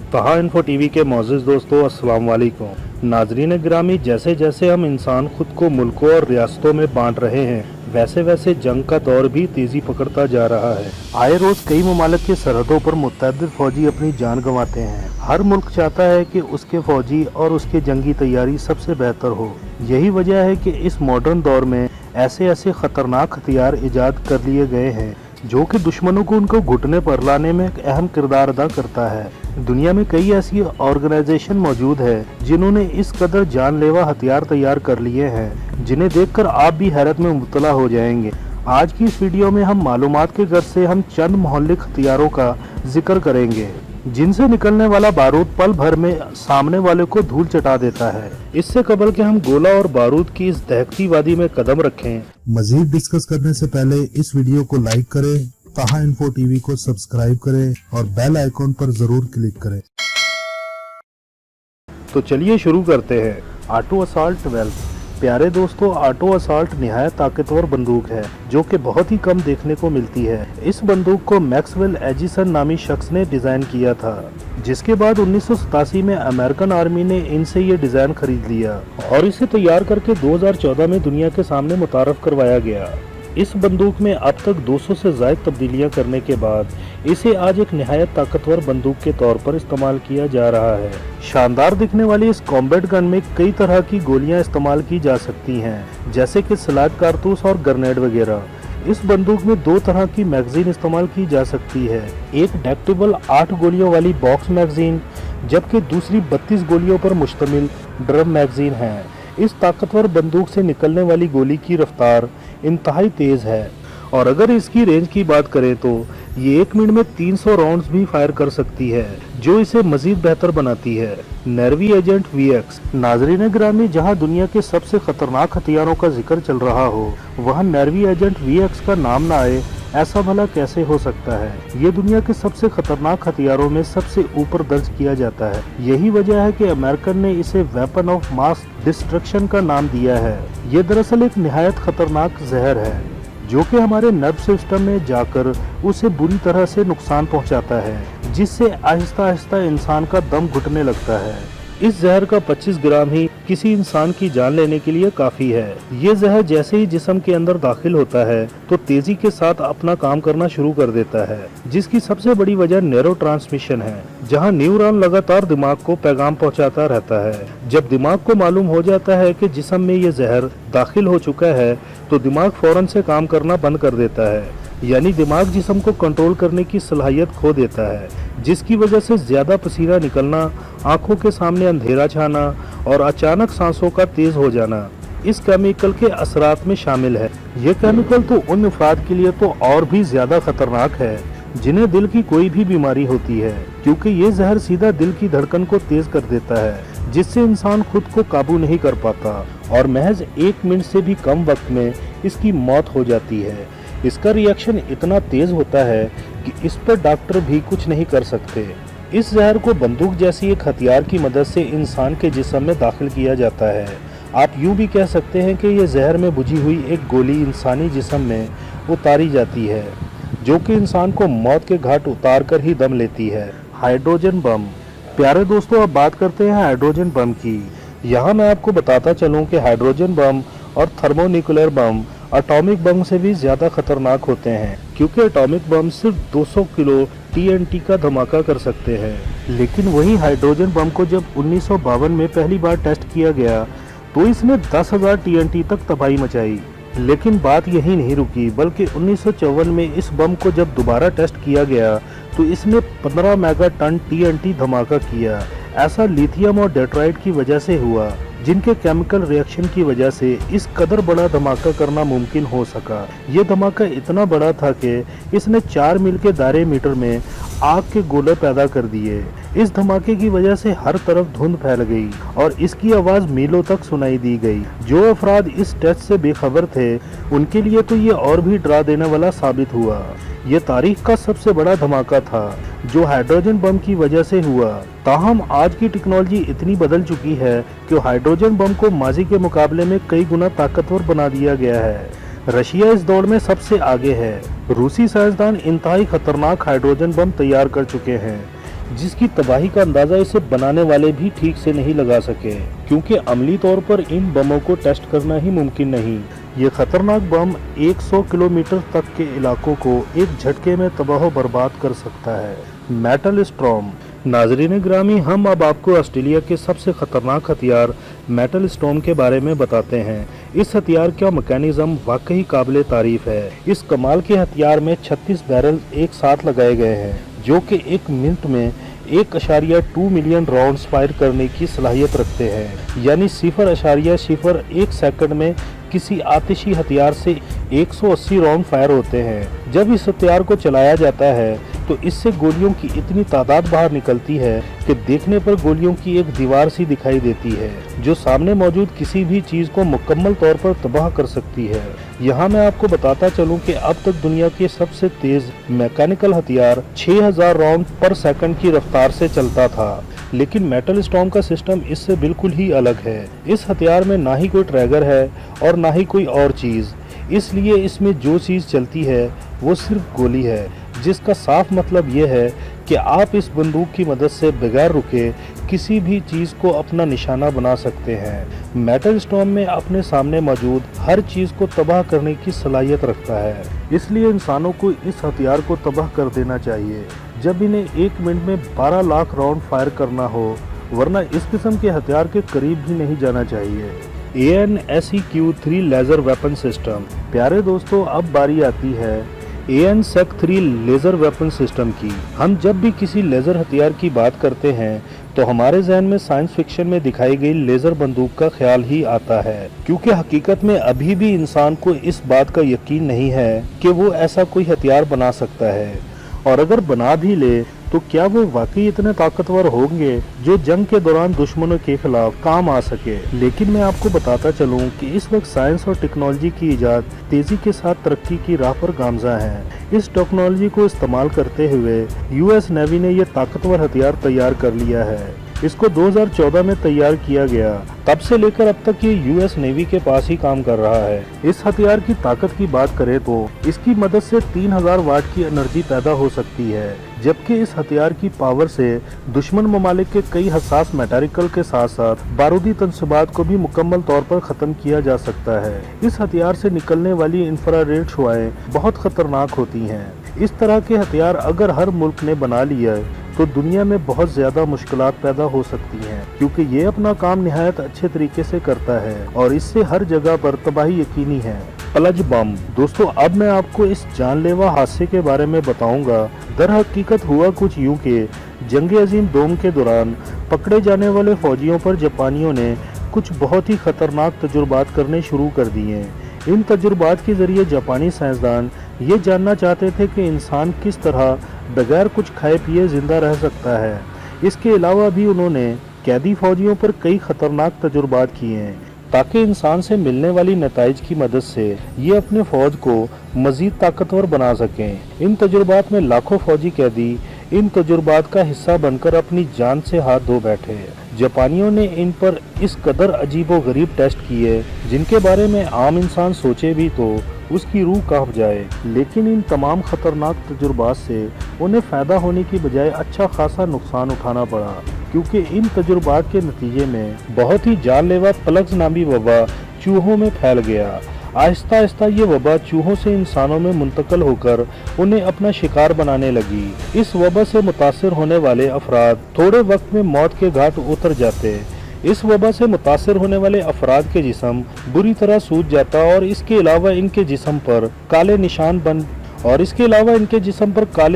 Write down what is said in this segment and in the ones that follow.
तहा info TV के मोअज़्ज़िज़ दोस्तों, अस्सलाम वालेकुम। नाज़रीन गिरामी, जैसे जैसे हम इंसान खुद को मुल्कों और रियासतों में बांट रहे हैं, वैसे वैसे जंग का दौर भी तेज़ी पकड़ता जा रहा है। आए रोज़ कई ममालिक की सरहदों पर मुतअद्दिद फौजी अपनी जान गंवाते हैं। हर मुल्क चाहता है कि उसके फौजी और उसके जंगी तैयारी सबसे बेहतर हो। यही वजह है कि इस मॉडर्न दौर में ऐसे ऐसे ख़तरनाक हथियार ईजाद कर लिए गए हैं जो कि दुश्मनों को उनको घुटने पर लाने में एक अहम किरदार अदा करता है। दुनिया में कई ऐसी ऑर्गेनाइजेशन मौजूद है जिन्होंने इस कदर जानलेवा हथियार तैयार कर लिए हैं जिन्हें देखकर आप भी हैरत में मुब्तला हो जाएंगे। आज की इस वीडियो में हम मालूमात के गर्ज से हम चंद मोहल्लिक हथियारों का जिक्र करेंगे जिनसे निकलने वाला बारूद पल भर में सामने वाले को धूल चटा देता है। इससे कबल कि हम गोला और बारूद की इस दहकती वादी में कदम रखें, मजीद डिस्कस करने से पहले इस वीडियो को लाइक करें, तहा इन्फो टीवी को सब्सक्राइब करें और बेल आइकॉन पर जरूर क्लिक करें। तो चलिए शुरू करते हैं। Auto assault 12। प्यारे दोस्तों, ऑटो असाल्ट निहायत ताकतवर बंदूक है जो कि बहुत ही कम देखने को मिलती है। इस बंदूक को मैक्सवेल एजिसन नामी शख्स ने डिजाइन किया था, जिसके बाद 1987 में अमेरिकन आर्मी ने इनसे ये डिजाइन खरीद लिया और इसे तैयार करके 2014 में दुनिया के सामने मुतारफ करवाया गया। इस बंदूक में अब तक 200 से ज़ायद तब्दीलियां करने के बाद इसे आज एक निहायत ताकतवर बंदूक के तौर पर इस्तेमाल किया जा रहा है। शानदार दिखने वाली इस कॉम्बैट गन में कई तरह की गोलियां इस्तेमाल की जा सकती हैं, जैसे कि स्लाग कारतूस और ग्रेनेड वगैरह। इस बंदूक में दो तरह की मैगजीन इस्तेमाल की जा सकती है, एक डेक्टेबल 8 गोलियों वाली बॉक्स मैगजीन, जबकि दूसरी 32 गोलियों पर मुश्तमिल ड्रम मैगजीन है। इस ताकतवर बंदूक से निकलने वाली गोली की रफ्तार इंतहाई तेज है और अगर इसकी रेंज की बात करें तो ये 1 मिनट में 300 राउंड्स भी फायर कर सकती है, जो इसे मजीद बेहतर बनाती है। Navy agent VX। नाजरीन गिरामी, जहां दुनिया के सबसे खतरनाक हथियारों का जिक्र चल रहा हो, वहां नेवी एजेंट VX का नाम ना आए, ऐसा भला कैसे हो सकता है। ये दुनिया के सबसे खतरनाक हथियारों में सबसे ऊपर दर्ज किया जाता है। यही वजह है कि अमेरिकन ने इसे वेपन ऑफ मास डिस्ट्रक्शन का नाम दिया है। ये दरअसल एक निहायत खतरनाक जहर है जो कि हमारे नर्व सिस्टम में जाकर उसे बुरी तरह से नुकसान पहुंचाता है, जिससे आहिस्ता आहिस्ता इंसान का दम घुटने लगता है। इस जहर का 25 ग्राम ही किसी इंसान की जान लेने के लिए काफी है। ये जहर जैसे ही जिस्म के अंदर दाखिल होता है तो तेजी के साथ अपना काम करना शुरू कर देता है, जिसकी सबसे बड़ी वजह न्यूरो ट्रांसमिशन है, जहां न्यूरॉन लगातार दिमाग को पैगाम पहुंचाता रहता है। जब दिमाग को मालूम हो जाता है कि जिस्म में ये जहर दाखिल हो चुका है तो दिमाग फौरन से काम करना बंद कर देता है, यानी दिमाग जिस्म को कंट्रोल करने की सलाहियत खो देता है, जिसकी वजह से ज्यादा पसीना निकलना, आंखों के सामने अंधेरा छाना और अचानक सांसों का तेज हो जाना इस केमिकल के असरात में शामिल है। ये केमिकल तो उन अफराद के लिए तो और भी ज्यादा खतरनाक है जिन्हें दिल की कोई भी बीमारी होती है, क्योंकि ये जहर सीधा दिल की धड़कन को तेज कर देता है, जिससे इंसान खुद को काबू नहीं कर पाता और महज 1 मिनट से भी कम वक्त में इसकी मौत हो जाती है। इसका रिएक्शन इतना तेज होता है कि इस पर डॉक्टर भी कुछ नहीं कर सकते। इस जहर को बंदूक जैसी एक हथियार की मदद से इंसान के जिस्म में दाखिल किया जाता है। आप यूं भी कह सकते हैं कि ये जहर में बुझी हुई एक गोली इंसानी जिस्म में उतारी जाती है, जो कि इंसान को मौत के घाट उतार कर ही दम लेती है। Hydrogen bomb. प्यारे दोस्तों, अब बात करते हैं हाइड्रोजन बम की। यहाँ मैं आपको बताता चलूँ कि हाइड्रोजन बम और थर्मोन्यूक्लियर बम एटॉमिक बम से भी ज्यादा खतरनाक होते हैं, क्योंकि एटॉमिक बम सिर्फ 200 किलो TNT का धमाका कर सकते हैं। लेकिन वही हाइड्रोजन बम को जब 1952 में पहली बार टेस्ट किया गया तो इसने 10,000 TNT तक तबाही मचाई। लेकिन बात यही नहीं रुकी, बल्कि 1954 में इस बम को जब दोबारा टेस्ट किया गया तो इसने 15 मेगाटन TNT धमाका किया। ऐसा लिथियम और डेट्राइट की वजह से हुआ, जिनके केमिकल रिएक्शन की वजह से इस कदर बड़ा धमाका करना मुमकिन हो सका। ये धमाका इतना बड़ा था कि इसने 4 मील के दायरे मीटर में आग के गोले पैदा कर दिए। इस धमाके की वजह से हर तरफ धुंध फैल गई और इसकी आवाज मीलों तक सुनाई दी गई। जो अफराद इस टेस्ट से बेखबर थे उनके लिए तो ये और भी डरा देने वाला साबित हुआ। ये तारीख का सबसे बड़ा धमाका था जो हाइड्रोजन बम की वजह से हुआ। ताहम आज की टेक्नोलॉजी इतनी बदल चुकी है कि हाइड्रोजन बम को माजी के मुकाबले में कई गुना ताकतवर बना दिया गया है। रशिया इस दौड़ में सबसे आगे है। रूसी साइंसदान इंतहाई खतरनाक हाइड्रोजन बम तैयार कर चुके हैं। जिसकी तबाही का अंदाजा इसे बनाने वाले भी ठीक से नहीं लगा सके, क्योंकि अमली तौर पर इन बमों को टेस्ट करना ही मुमकिन नहीं। ये खतरनाक बम 100 किलोमीटर तक के इलाकों को एक झटके में तबाह बर्बाद कर सकता है। Metal storm. नाजरीन ग्रामी, हम अब आपको ऑस्ट्रेलिया के सबसे खतरनाक हथियार मेटल स्टॉर्म के बारे में बताते हैं। इस हथियार का मैकेनिज्म वाकई काबिले तारीफ है। इस कमाल के हथियार में 36 बैरल एक साथ लगाए गए हैं, जो कि एक मिनट में 1.2 मिलियन राउंड्स फायर करने की सलाहियत रखते हैं, यानी 0.01 सेकंड में किसी आतिशी हथियार से 180 राउंड फायर होते हैं। जब इस हथियार को चलाया जाता है तो इससे गोलियों की इतनी तादाद बाहर निकलती है कि देखने पर गोलियों की एक दीवार सी दिखाई देती है, जो सामने मौजूद किसी भी चीज को मुकम्मल तौर पर तबाह कर सकती है। यहाँ मैं आपको बताता चलूं कि अब तक दुनिया के सबसे तेज मैकेनिकल हथियार 6000 राउंड पर सेकंड की रफ्तार से चलता था, लेकिन मेटल स्टॉर्म का सिस्टम इससे बिल्कुल ही अलग है। इस हथियार में ना ही कोई ट्रैगर है और ना ही कोई और चीज, इसलिए इसमें जो चीज चलती है वो सिर्फ गोली है, जिसका साफ मतलब ये है कि आप इस बंदूक की मदद से बगैर रुके किसी भी चीज को अपना निशाना बना सकते हैं। मेटल स्टॉर्म में अपने सामने मौजूद हर चीज को तबाह करने की सलाहियत रखता है, इसलिए इंसानों को इस हथियार को तबाह कर देना चाहिए जब इन्हें 1 मिनट में 12 लाख राउंड फायर करना हो, वरना इस किस्म के हथियार के करीब भी नहीं जाना चाहिए। AN/SEQ-3 laser weapon system. प्यारे दोस्तों, अब बारी आती है AN/SEQ-3 लेजर वेपन सिस्टम की। हम जब भी किसी लेजर हथियार की बात करते हैं तो हमारे जहन में साइंस फिक्शन में दिखाई गई लेजर बंदूक का ख्याल ही आता है, क्योंकि हकीकत में अभी भी इंसान को इस बात का यकीन नहीं है कि वो ऐसा कोई हथियार बना सकता है, और अगर बना भी ले तो क्या वो वाकई इतने ताकतवर होंगे जो जंग के दौरान दुश्मनों के खिलाफ काम आ सके। लेकिन मैं आपको बताता चलूं कि इस वक्त साइंस और टेक्नोलॉजी की इजाद तेजी के साथ तरक्की की राह पर गामजा है। इस टेक्नोलॉजी को इस्तेमाल करते हुए US नेवी ने यह ताकतवर हथियार तैयार कर लिया है। इसको 2014 में तैयार किया गया, तब से लेकर अब तक ये US नेवी के पास ही काम कर रहा है। इस हथियार की ताकत की बात करें तो इसकी मदद से 3000 वाट की एनर्जी पैदा हो सकती है, जबकि इस हथियार की पावर से दुश्मन ममालिक के कई हसास मेटेरियल के साथ साथ बारूदी तंसूबात को भी मुकम्मल तौर पर खत्म किया जा सकता है। इस हथियार से निकलने वाली इंफ्रारेड शुआएं बहुत खतरनाक होती हैं। इस तरह के हथियार अगर हर मुल्क ने बना लिया तो दुनिया में बहुत ज्यादा मुश्किलात पैदा हो सकती हैं, क्योंकि ये अपना काम निहायत अच्छे तरीके से करता है और इससे हर जगह पर तबाही यकीनी है। प्लज बम। दोस्तों, अब मैं आपको इस जानलेवा हादसे के बारे में बताऊंगा। दर हकीकत हुआ कुछ यूं कि जंग अजीम दोम के दौरान पकड़े जाने वाले फौजियों पर जापानियों ने कुछ बहुत ही खतरनाक तजुर्बात करने शुरू कर दिए। इन तजुर्बात के जरिए जापानी साइंसदान ये जानना चाहते थे कि इंसान किस तरह बगैर कुछ खाए पिए जिंदा रह सकता है। इसके अलावा भी उन्होंने कैदी फौजियों पर कई खतरनाक तजुर्बात किए हैं, ताकि इंसान से मिलने वाली नताइज की मदद से ये अपने फौज को मजीद ताकतवर बना सकें। इन तजुर्बात में लाखों फौजी कैदी इन तजुर्बात का हिस्सा बनकर अपनी जान से हाथ धो बैठे। जापानियों ने इन पर इस कदर अजीबो गरीब टेस्ट किए जिनके बारे में आम इंसान सोचे भी तो उसकी रूह कांप जाए। लेकिन इन तमाम खतरनाक तजुर्बात से उन्हें फ़ायदा होने की बजाय अच्छा खासा नुकसान उठाना पड़ा, क्योंकि इन तजुर्बात के नतीजे में बहुत ही जानलेवा प्लग्स नामी वबा चूहों में फैल गया। आहिस्ता आहिस्ता ये वबा चूहों से इंसानों में मुंतकिल होकर उन्हें अपना शिकार बनाने लगी। इस वबा से मुतासिर होने वाले अफराद थोड़े वक्त में मौत के घाट उतर जाते। इस वबा से मुतासिर होने वाले अफराद के जिस्म बुरी तरह सूज जाता और इसके अलावा इनके जिस्म पर काले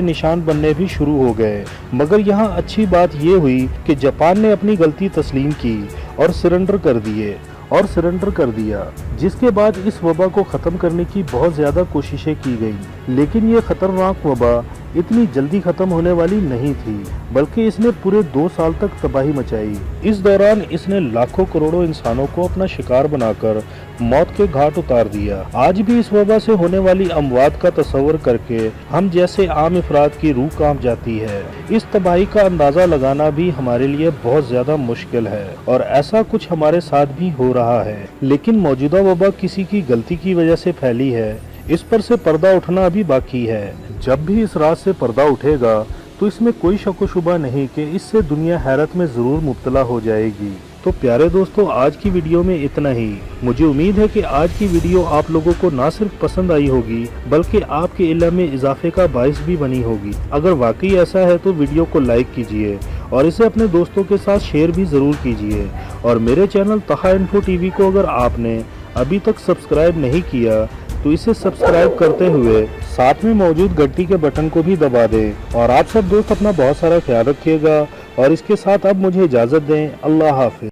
निशान बनने भी शुरू हो गए। मगर यहाँ अच्छी बात ये हुई कि जापान ने अपनी गलती तस्लीम की और सरेंडर कर दिया, जिसके बाद इस वबा को ख़त्म करने की बहुत ज़्यादा कोशिशें की गई। लेकिन ये ख़तरनाक वबा इतनी जल्दी ख़त्म होने वाली नहीं थी, बल्कि इसने पूरे 2 साल तक तबाही मचाई। इस दौरान इसने लाखों करोड़ों इंसानों को अपना शिकार बनाकर मौत के घाट उतार दिया। आज भी इस वबा से होने वाली अमवात का तस्वर करके हम जैसे आम अफराद की रूह कांप जाती है। इस तबाही का अंदाज़ा लगाना भी हमारे लिए बहुत ज़्यादा मुश्किल है और ऐसा कुछ हमारे साथ भी हो रहा है। लेकिन मौजूदा वबा किसी की गलती की वजह से फैली है, इस पर से पर्दा उठना अभी बाकी है। जब भी इस राज से पर्दा उठेगा तो इसमें कोई शक व शुबा नहीं कि इससे दुनिया हैरत में ज़रूर मुब्तला हो जाएगी। तो प्यारे दोस्तों, आज की वीडियो में इतना ही। मुझे उम्मीद है कि आज की वीडियो आप लोगों को ना सिर्फ पसंद आई होगी बल्कि आपके इल्म में इजाफे का बाइस भी बनी होगी। अगर वाकई ऐसा है तो वीडियो को लाइक कीजिए और इसे अपने दोस्तों के साथ शेयर भी ज़रूर कीजिए। और मेरे चैनल तहा इन्फो टीवी को अगर आपने अभी तक सब्सक्राइब नहीं किया तो इसे सब्सक्राइब करते हुए साथ में मौजूद घंटी के बटन को भी दबा दें। और आप सब दोस्त अपना बहुत सारा ख्याल रखिएगा और इसके साथ अब मुझे इजाज़त दें। अल्लाह हाफिज़।